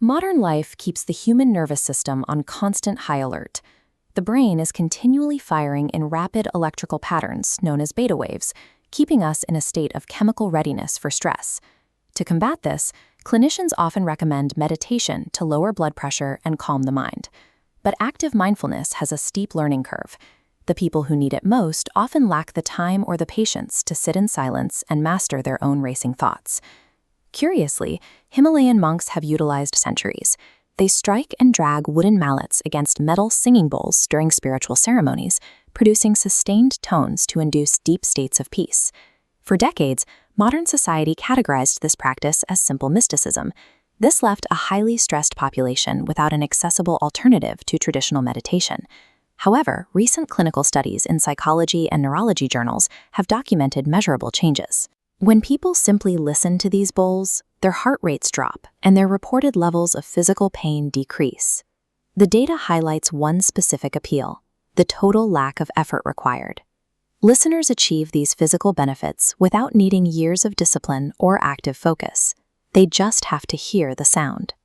Modern life keeps the human nervous system on constant high alert. The brain is continually firing in rapid electrical patterns known as beta waves, keeping us in a state of chemical readiness for stress. To combat this, clinicians often recommend meditation to lower blood pressure and calm the mind. But active mindfulness has a steep learning curve. The people who need it most often lack the time or the patience to sit in silence and master their own racing thoughts. Curiously, Himalayan monks have utilized centuries. They strike and drag wooden mallets against metal singing bowls during spiritual ceremonies, producing sustained tones to induce deep states of peace. For decades, modern society categorized this practice as simple mysticism. This left a highly stressed population without an accessible alternative to traditional meditation. However, recent clinical studies in psychology and neurology journals have documented measurable changes. When people simply listen to these bowls, their heart rates drop and their reported levels of physical pain decrease. The data highlights one specific appeal: the total lack of effort required. Listeners achieve these physical benefits without needing years of discipline or active focus. They just have to hear the sound.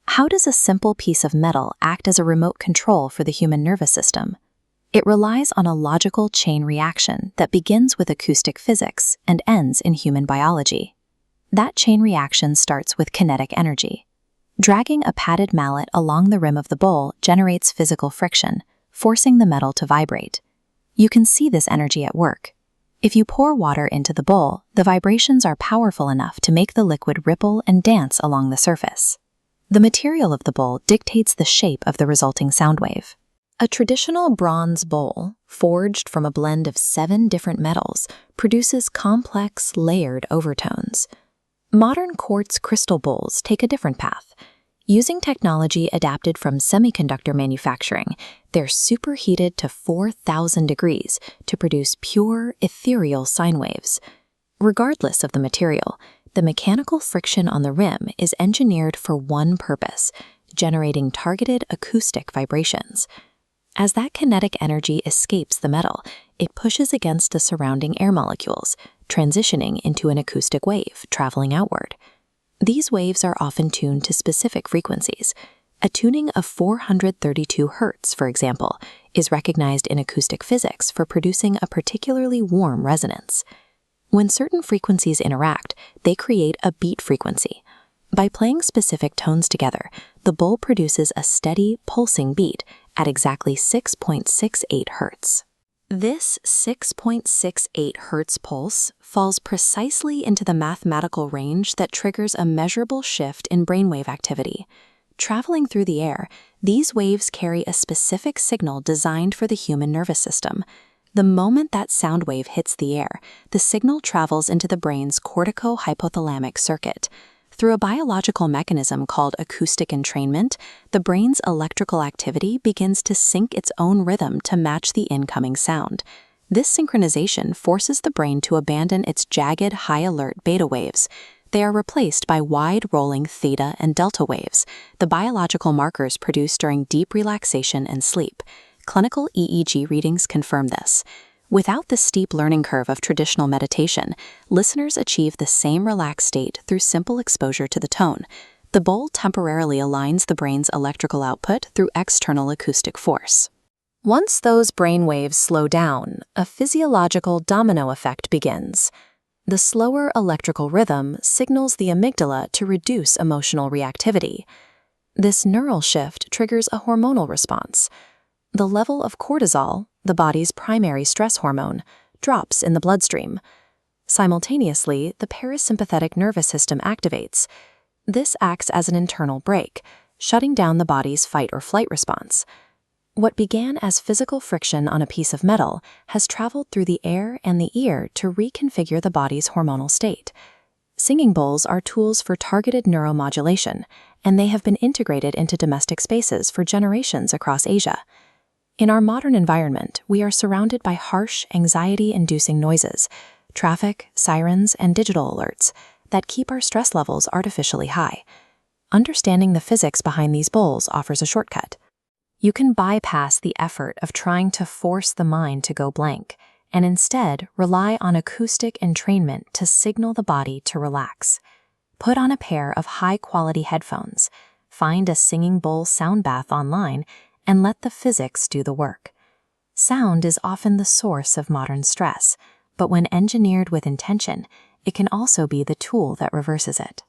How does a simple piece of metal act as a remote control for the human nervous system? It relies on a logical chain reaction that begins with acoustic physics and ends in human biology. That chain reaction starts with kinetic energy. Dragging a padded mallet along the rim of the bowl generates physical friction, forcing the metal to vibrate. You can see this energy at work. If you pour water into the bowl, the vibrations are powerful enough to make the liquid ripple and dance along the surface. The material of the bowl dictates the shape of the resulting sound wave. A traditional bronze bowl, forged from a blend of 7 different metals, produces complex, layered overtones. Modern quartz crystal bowls take a different path. Using technology adapted from semiconductor manufacturing, they're superheated to 4,000 degrees to produce pure, ethereal sine waves. Regardless of the material, the mechanical friction on the rim is engineered for one purpose: generating targeted acoustic vibrations. As that kinetic energy escapes the metal, it pushes against the surrounding air molecules, transitioning into an acoustic wave traveling outward. These waves are often tuned to specific frequencies. A tuning of 432 Hz, for example, is recognized in acoustic physics for producing a particularly warm resonance. When certain frequencies interact, they create a beat frequency. By playing specific tones together, the bowl produces a steady, pulsing beat at exactly 6.68 Hz. This 6.68 Hz pulse falls precisely into the mathematical range that triggers a measurable shift in brainwave activity. Traveling through the air, these waves carry a specific signal designed for the human nervous system. The moment that sound wave hits the air, the signal travels into the brain's cortico-hypothalamic circuit. Through a biological mechanism called acoustic entrainment, the brain's electrical activity begins to sync its own rhythm to match the incoming sound. This synchronization forces the brain to abandon its jagged, high-alert beta waves. They are replaced by wide-rolling theta and delta waves, the biological markers produced during deep relaxation and sleep. Clinical EEG readings confirm this. Without the steep learning curve of traditional meditation, listeners achieve the same relaxed state through simple exposure to the tone. The bowl temporarily aligns the brain's electrical output through external acoustic force. Once those brain waves slow down, a physiological domino effect begins. The slower electrical rhythm signals the amygdala to reduce emotional reactivity. This neural shift triggers a hormonal response. The level of cortisol, the body's primary stress hormone, drops in the bloodstream. Simultaneously, the parasympathetic nervous system activates. This acts as an internal brake, shutting down the body's fight or flight response. What began as physical friction on a piece of metal has traveled through the air and the ear to reconfigure the body's hormonal state. Singing bowls are tools for targeted neuromodulation, and they have been integrated into domestic spaces for generations across Asia. In our modern environment, we are surrounded by harsh, anxiety-inducing noises, traffic, sirens, and digital alerts that keep our stress levels artificially high. Understanding the physics behind these bowls offers a shortcut. You can bypass the effort of trying to force the mind to go blank and instead rely on acoustic entrainment to signal the body to relax. Put on a pair of high-quality headphones. Find a singing bowl sound bath online and let the physics do the work. Sound is often the source of modern stress, but when engineered with intention, it can also be the tool that reverses it.